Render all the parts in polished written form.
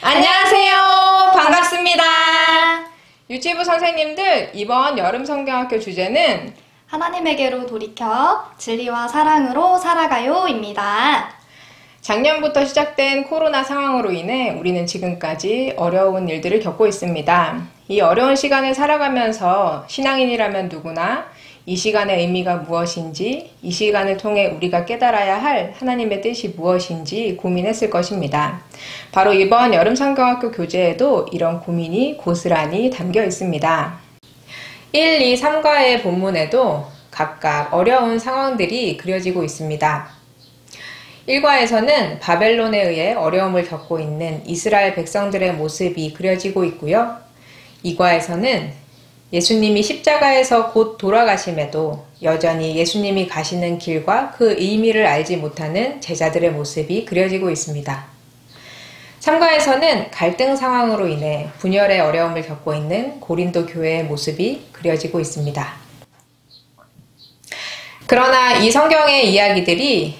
안녕하세요. 반갑습니다. 유치부 선생님들, 이번 여름 성경학교 주제는 하나님에게로 돌이켜 진리와 사랑으로 살아가요입니다. 작년부터 시작된 코로나 상황으로 인해 우리는 지금까지 어려운 일들을 겪고 있습니다. 이 어려운 시간을 살아가면서 신앙인이라면 누구나 이 시간의 의미가 무엇인지, 이 시간을 통해 우리가 깨달아야 할 하나님의 뜻이 무엇인지 고민했을 것입니다. 바로 이번 여름 성경학교 교재에도 이런 고민이 고스란히 담겨 있습니다. 1, 2, 3과의 본문에도 각각 어려운 상황들이 그려지고 있습니다. 1과에서는 바벨론에 의해 어려움을 겪고 있는 이스라엘 백성들의 모습이 그려지고 있고요. 2과에서는 예수님이 십자가에서 곧 돌아가심에도 여전히 예수님이 가시는 길과 그 의미를 알지 못하는 제자들의 모습이 그려지고 있습니다. 3과에서는 갈등 상황으로 인해 분열의 어려움을 겪고 있는 고린도 교회의 모습이 그려지고 있습니다. 그러나 이 성경의 이야기들이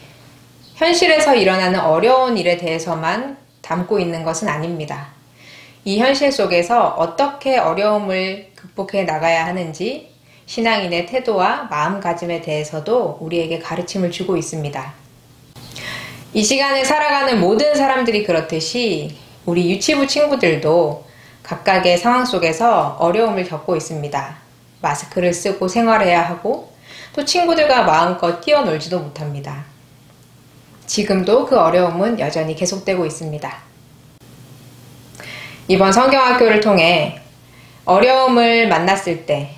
현실에서 일어나는 어려운 일에 대해서만 담고 있는 것은 아닙니다. 이 현실 속에서 어떻게 어려움을 극복해 나가야 하는지 신앙인의 태도와 마음가짐에 대해서도 우리에게 가르침을 주고 있습니다. 이 시간을 살아가는 모든 사람들이 그렇듯이 우리 유치부 친구들도 각각의 상황 속에서 어려움을 겪고 있습니다. 마스크를 쓰고 생활해야 하고 또 친구들과 마음껏 뛰어놀지도 못합니다. 지금도 그 어려움은 여전히 계속되고 있습니다. 이번 성경학교를 통해 어려움을 만났을 때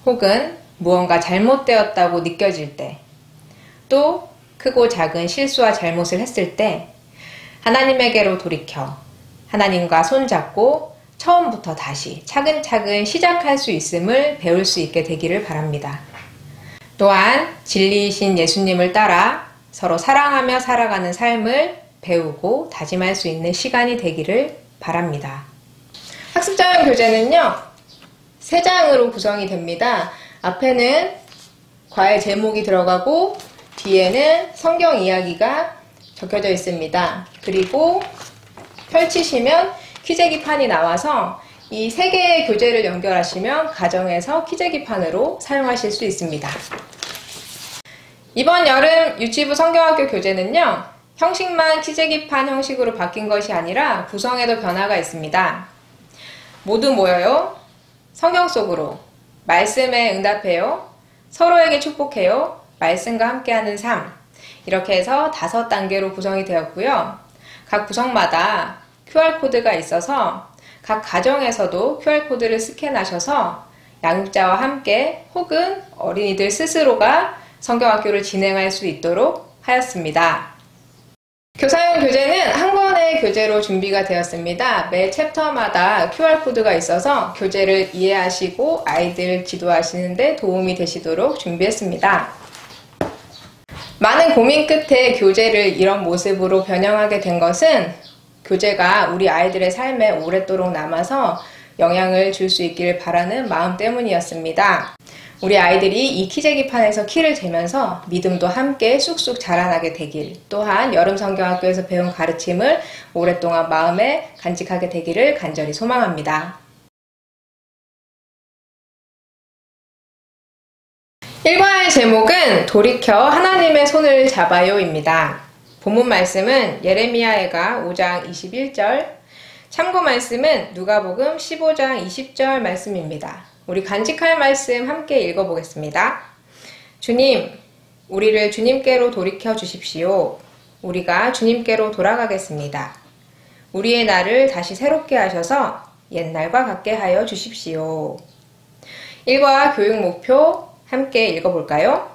혹은 무언가 잘못되었다고 느껴질 때 또 크고 작은 실수와 잘못을 했을 때 하나님에게로 돌이켜 하나님과 손잡고 처음부터 다시 차근차근 시작할 수 있음을 배울 수 있게 되기를 바랍니다. 또한 진리이신 예수님을 따라 서로 사랑하며 살아가는 삶을 배우고 다짐할 수 있는 시간이 되기를 바랍니다. 학습자용 교재는요, 3장으로 구성이 됩니다. 앞에는 과의 제목이 들어가고 뒤에는 성경 이야기가 적혀져 있습니다. 그리고 펼치시면 키재기판이 나와서 이 3개의 교재를 연결하시면 가정에서 키재기판으로 사용하실 수 있습니다. 이번 여름 유치부 성경학교 교재는요, 형식만 키재기판 형식으로 바뀐 것이 아니라 구성에도 변화가 있습니다. 모두 모여요. 성경 속으로. 말씀에 응답해요. 서로에게 축복해요. 말씀과 함께하는 삶. 이렇게 해서 5단계로 구성이 되었고요. 각 구성마다 QR코드가 있어서 각 가정에서도 QR코드를 스캔하셔서 양육자와 함께 혹은 어린이들 스스로가 성경학교를 진행할 수 있도록 하였습니다. 교사용 교재는 한 권의 교재로 준비가 되었습니다. 매 챕터마다 QR코드가 있어서 교재를 이해하시고 아이들 지도하시는데 도움이 되시도록 준비했습니다. 많은 고민 끝에 교재를 이런 모습으로 변형하게 된 것은 교재가 우리 아이들의 삶에 오랫도록 남아서 영향을 줄 수 있기를 바라는 마음 때문이었습니다. 우리 아이들이 이 키재기판에서 키를 재면서 믿음도 함께 쑥쑥 자라나게 되길, 또한 여름 성경학교에서 배운 가르침을 오랫동안 마음에 간직하게 되기를 간절히 소망합니다. 1과의 제목은 돌이켜 하나님의 손을 잡아요입니다. 본문 말씀은 예레미야애가 5장 21절, 참고 말씀은 누가복음 15장 20절 말씀입니다. 우리 간직할 말씀 함께 읽어보겠습니다. 주님, 우리를 주님께로 돌이켜 주십시오. 우리가 주님께로 돌아가겠습니다. 우리의 날을 다시 새롭게 하셔서 옛날과 같게 하여 주십시오. 1과 교육 목표 함께 읽어볼까요?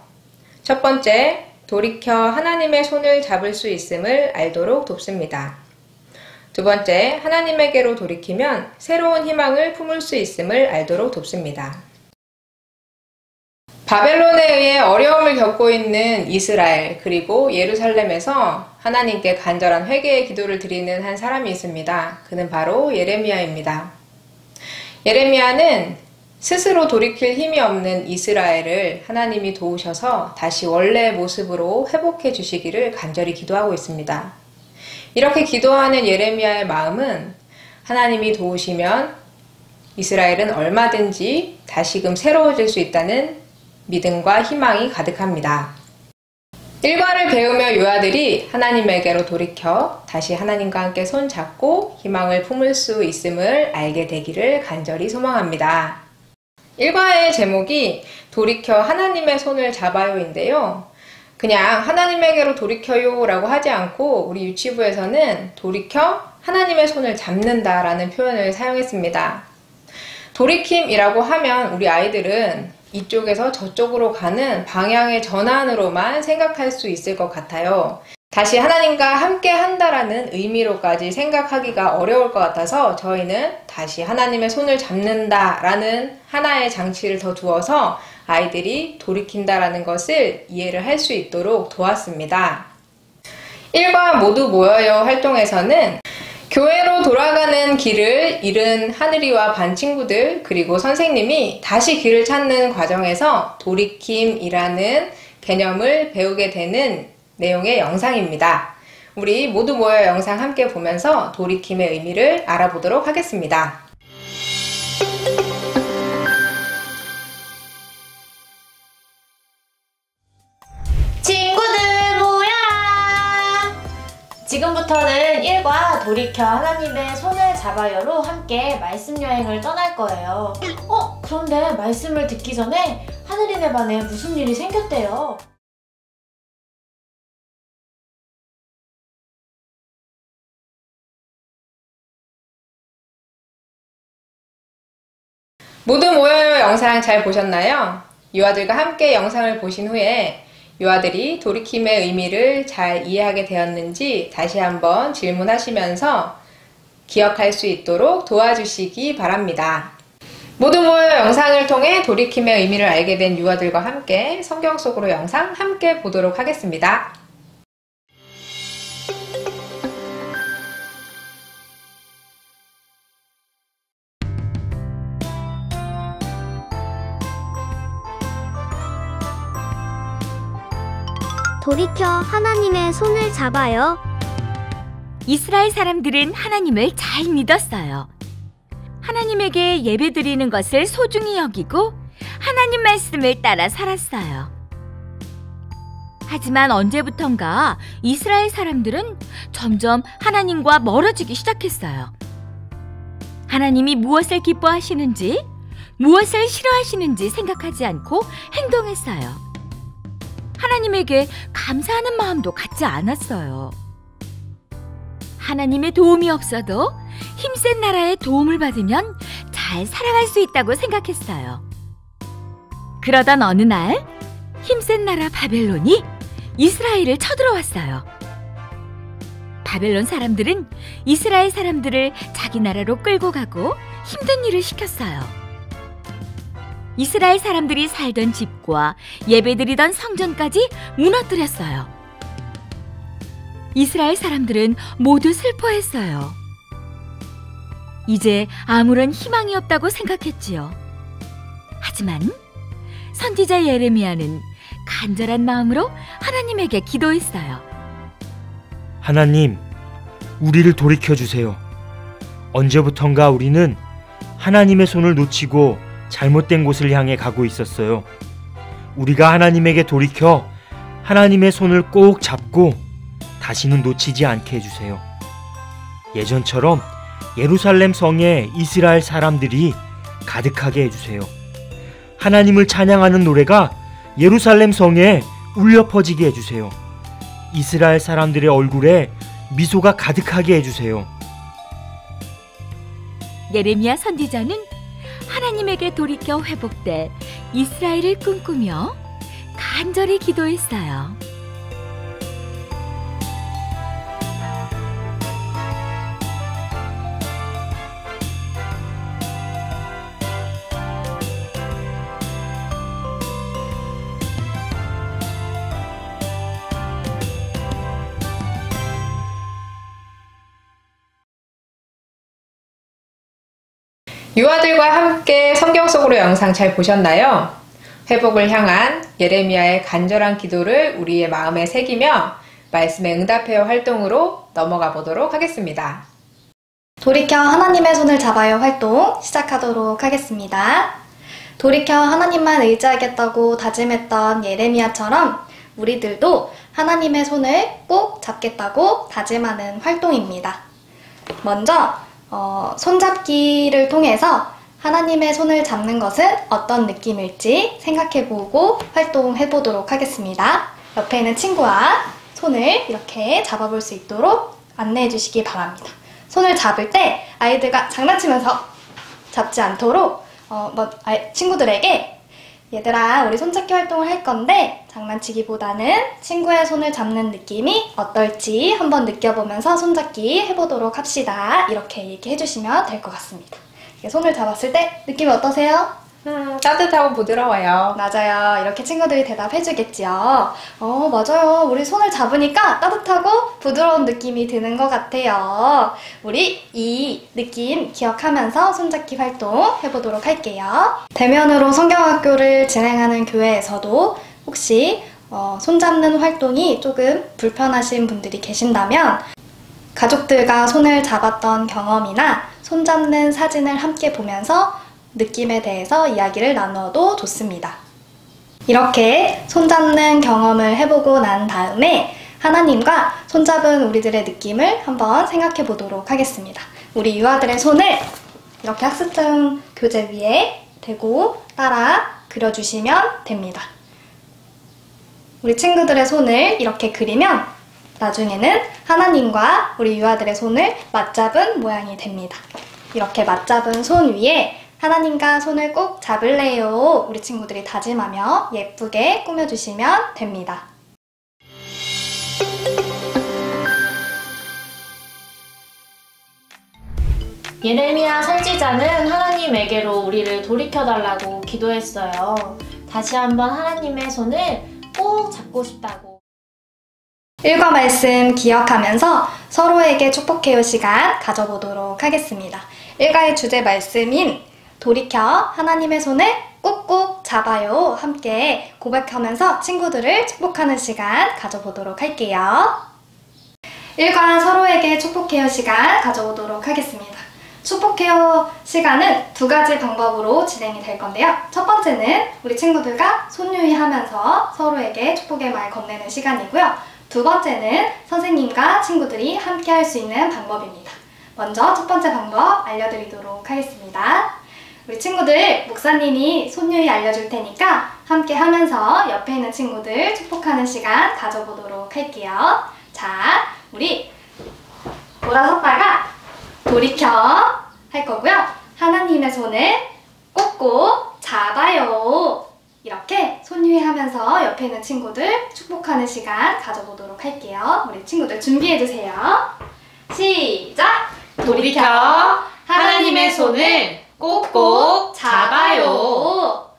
첫 번째, 돌이켜 하나님의 손을 잡을 수 있음을 알도록 돕습니다. 두 번째, 하나님에게로 돌이키면 새로운 희망을 품을 수 있음을 알도록 돕습니다. 바벨론에 의해 어려움을 겪고 있는 이스라엘 그리고 예루살렘에서 하나님께 간절한 회개의 기도를 드리는 한 사람이 있습니다. 그는 바로 예레미야입니다. 예레미야는 스스로 돌이킬 힘이 없는 이스라엘을 하나님이 도우셔서 다시 원래의 모습으로 회복해 주시기를 간절히 기도하고 있습니다. 이렇게 기도하는 예레미야의 마음은 하나님이 도우시면 이스라엘은 얼마든지 다시금 새로워질 수 있다는 믿음과 희망이 가득합니다. 일과를 배우며 유아들이 하나님에게로 돌이켜 다시 하나님과 함께 손잡고 희망을 품을 수 있음을 알게 되기를 간절히 소망합니다. 일과의 제목이 돌이켜 하나님의 손을 잡아요인데요. 그냥 하나님에게로 돌이켜요 라고 하지 않고 우리 유치부에서는 돌이켜 하나님의 손을 잡는다 라는 표현을 사용했습니다. 돌이킴이라고 하면 우리 아이들은 이쪽에서 저쪽으로 가는 방향의 전환으로만 생각할 수 있을 것 같아요. 다시 하나님과 함께 한다라는 의미로까지 생각하기가 어려울 것 같아서 저희는 다시 하나님의 손을 잡는다라는 하나의 장치를 더 두어서 아이들이 돌이킨다라는 것을 이해를 할 수 있도록 도왔습니다. 1과 모두 모여요 활동에서는 교회로 돌아가는 길을 잃은 하늘이와 반 친구들 그리고 선생님이 다시 길을 찾는 과정에서 돌이킴이라는 개념을 배우게 되는 내용의 영상입니다. 우리 모두 모여 영상 함께 보면서 돌이킴의 의미를 알아보도록 하겠습니다. 친구들 모여라! 지금부터는 1과 돌이켜 하나님의 손을 잡아요로 함께 말씀 여행을 떠날 거예요. 그런데 말씀을 듣기 전에 하늘이네 반에 무슨 일이 생겼대요. 모두 모여요 영상 잘 보셨나요? 유아들과 함께 영상을 보신 후에 유아들이 돌이킴의 의미를 잘 이해하게 되었는지 다시 한번 질문하시면서 기억할 수 있도록 도와주시기 바랍니다. 모두 모여 영상을 통해 돌이킴의 의미를 알게 된 유아들과 함께 성경 속으로 영상 함께 보도록 하겠습니다. 돌이켜 하나님의 손을 잡아요. 이스라엘 사람들은 하나님을 잘 믿었어요. 하나님에게 예배드리는 것을 소중히 여기고 하나님 말씀을 따라 살았어요. 하지만 언제부턴가 이스라엘 사람들은 점점 하나님과 멀어지기 시작했어요. 하나님이 무엇을 기뻐하시는지, 무엇을 싫어하시는지 생각하지 않고 행동했어요. 하나님에게 감사하는 마음도 갖지 않았어요. 하나님의 도움이 없어도 힘센 나라의 도움을 받으면 잘 살아갈 수 있다고 생각했어요. 그러던 어느 날 힘센 나라 바벨론이 이스라엘을 쳐들어왔어요. 바벨론 사람들은 이스라엘 사람들을 자기 나라로 끌고 가고 힘든 일을 시켰어요. 이스라엘 사람들이 살던 집과 예배드리던 성전까지 무너뜨렸어요. 이스라엘 사람들은 모두 슬퍼했어요. 이제 아무런 희망이 없다고 생각했지요. 하지만 선지자 예레미야는 간절한 마음으로 하나님에게 기도했어요. 하나님, 우리를 돌이켜주세요. 언제부턴가 우리는 하나님의 손을 놓치고 잘못된 곳을 향해 가고 있었어요. 우리가 하나님에게 돌이켜 하나님의 손을 꼭 잡고 다시는 놓치지 않게 해주세요. 예전처럼 예루살렘 성에 이스라엘 사람들이 가득하게 해주세요. 하나님을 찬양하는 노래가 예루살렘 성에 울려 퍼지게 해주세요. 이스라엘 사람들의 얼굴에 미소가 가득하게 해주세요. 예레미야 선지자는 하나님에게 돌이켜 회복될 이스라엘을 꿈꾸며 간절히 기도했어요. 유아들과 함께 성경 속으로 영상 잘 보셨나요? 회복을 향한 예레미야의 간절한 기도를 우리의 마음에 새기며 말씀에 응답해요 활동으로 넘어가 보도록 하겠습니다. 돌이켜 하나님의 손을 잡아요 활동 시작하도록 하겠습니다. 돌이켜 하나님만 의지하겠다고 다짐했던 예레미야처럼 우리들도 하나님의 손을 꼭 잡겠다고 다짐하는 활동입니다. 먼저 손잡기를 통해서 하나님의 손을 잡는 것은 어떤 느낌일지 생각해보고 활동해보도록 하겠습니다. 옆에 있는 친구와 손을 이렇게 잡아볼 수 있도록 안내해 주시기 바랍니다. 손을 잡을 때 아이들과 장난치면서 잡지 않도록 친구들에게 얘들아 우리 손잡기 활동을 할 건데 장난치기보다는 친구의 손을 잡는 느낌이 어떨지 한번 느껴보면서 손잡기 해보도록 합시다. 이렇게 얘기해 주시면 될 것 같습니다. 손을 잡았을 때 느낌이 어떠세요? 따뜻하고 부드러워요. 맞아요. 이렇게 친구들이 대답해 주겠지요. 맞아요. 우리 손을 잡으니까 따뜻하고 부드러운 느낌이 드는 것 같아요. 우리 이 느낌 기억하면서 손잡기 활동 해보도록 할게요. 대면으로 성경학교를 진행하는 교회에서도 혹시 손잡는 활동이 조금 불편하신 분들이 계신다면 가족들과 손을 잡았던 경험이나 손잡는 사진을 함께 보면서 느낌에 대해서 이야기를 나눠도 좋습니다. 이렇게 손잡는 경험을 해보고 난 다음에 하나님과 손잡은 우리들의 느낌을 한번 생각해 보도록 하겠습니다. 우리 유아들의 손을 이렇게 학습장 교재 위에 대고 따라 그려주시면 됩니다. 우리 친구들의 손을 이렇게 그리면 나중에는 하나님과 우리 유아들의 손을 맞잡은 모양이 됩니다. 이렇게 맞잡은 손 위에 하나님과 손을 꼭 잡을래요. 우리 친구들이 다짐하며 예쁘게 꾸며주시면 됩니다. 예레미야 선지자는 하나님에게로 우리를 돌이켜달라고 기도했어요. 다시 한번 하나님의 손을 꼭 잡고 싶다고. 일과 말씀 기억하면서 서로에게 축복해요 시간 가져보도록 하겠습니다. 일과의 주제 말씀인 돌이켜 하나님의 손을 꾹꾹 잡아요 함께 고백하면서 친구들을 축복하는 시간 가져보도록 할게요. 일과 서로에게 축복해요 시간 가져보도록 하겠습니다. 축복해요 시간은 두 가지 방법으로 진행이 될 건데요. 첫 번째는 우리 친구들과 손유희 하면서 서로에게 축복의 말 건네는 시간이고요. 두 번째는 선생님과 친구들이 함께 할 수 있는 방법입니다. 먼저 첫 번째 방법 알려드리도록 하겠습니다. 우리 친구들 목사님이 손유희 알려줄 테니까 함께 하면서 옆에 있는 친구들 축복하는 시간 가져보도록 할게요. 자, 우리 돌아섰다가 돌이켜 할 거고요. 하나님의 손을 꼭꼭 잡아요. 이렇게 손유희 하면서 옆에 있는 친구들 축복하는 시간 가져보도록 할게요. 우리 친구들 준비해주세요. 시작! 돌이켜 하나님의 손을 꼭꼭 잡아요.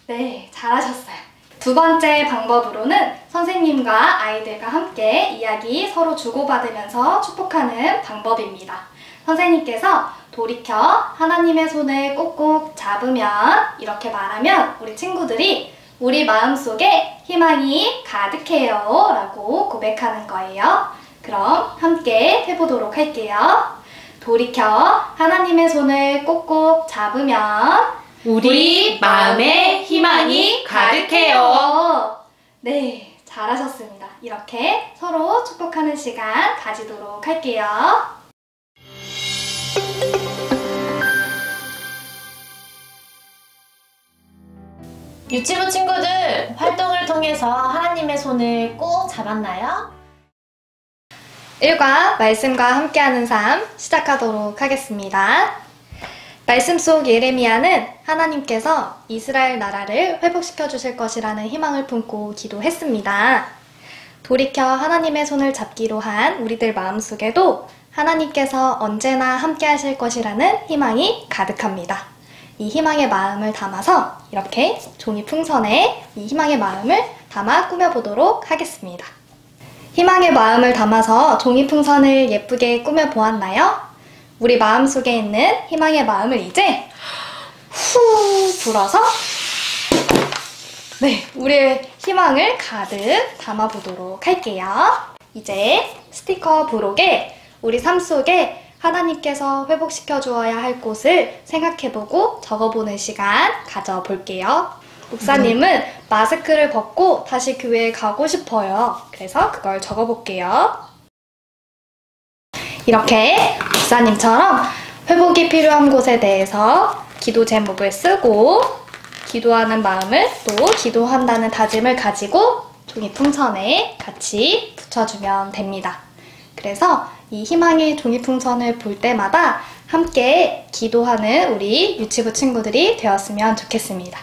네, 잘하셨어요. 두 번째 방법으로는 선생님과 아이들과 함께 이야기 서로 주고받으면서 축복하는 방법입니다. 선생님께서 돌이켜 하나님의 손을 꼭꼭 잡으면 이렇게 말하면 우리 친구들이 우리 마음속에 희망이 가득해요 라고 고백하는 거예요. 그럼 함께 해보도록 할게요. 돌이켜 하나님의 손을 꼭꼭 잡으면 우리 마음에 희망이 가득해요. 네, 잘하셨습니다. 이렇게 서로 축복하는 시간 가지도록 할게요. 유치부 친구들, 활동을 통해서 하나님의 손을 꼭 잡았나요? 일과 말씀과 함께하는 삶 시작하도록 하겠습니다. 말씀 속 예레미야는 하나님께서 이스라엘 나라를 회복시켜 주실 것이라는 희망을 품고 기도했습니다. 돌이켜 하나님의 손을 잡기로 한 우리들 마음속에도 하나님께서 언제나 함께 하실 것이라는 희망이 가득합니다. 이 희망의 마음을 담아서 이렇게 종이 풍선에 이 희망의 마음을 담아 꾸며보도록 하겠습니다. 희망의 마음을 담아서 종이 풍선을 예쁘게 꾸며보았나요? 우리 마음속에 있는 희망의 마음을 이제 후 불어서 우리의 희망을 가득 담아보도록 할게요. 이제 스티커 부록에 우리 삶 속에 하나님께서 회복시켜 주어야 할 곳을 생각해보고 적어보는 시간 가져볼게요. 목사님은 마스크를 벗고 다시 교회에 가고 싶어요. 그래서 그걸 적어볼게요. 이렇게 목사님처럼 회복이 필요한 곳에 대해서 기도 제목을 쓰고 기도하는 마음을 또 기도한다는 다짐을 가지고 종이 풍선에 같이 붙여주면 됩니다. 그래서 이 희망의 종이 풍선을 볼 때마다 함께 기도하는 우리 유치부 친구들이 되었으면 좋겠습니다.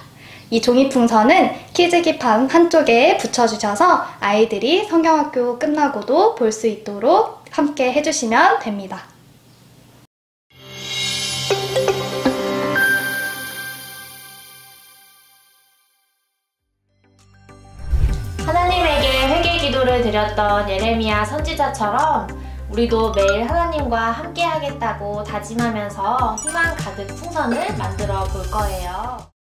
이 종이 풍선은 키즈기판 한쪽에 붙여주셔서 아이들이 성경학교 끝나고도 볼 수 있도록 함께 해주시면 됩니다. 하나님에게 회개 기도를 드렸던 예레미야 선지자처럼 우리도 매일 하나님과 함께 하겠다고 다짐하면서 희망 가득 풍선을 만들어 볼 거예요.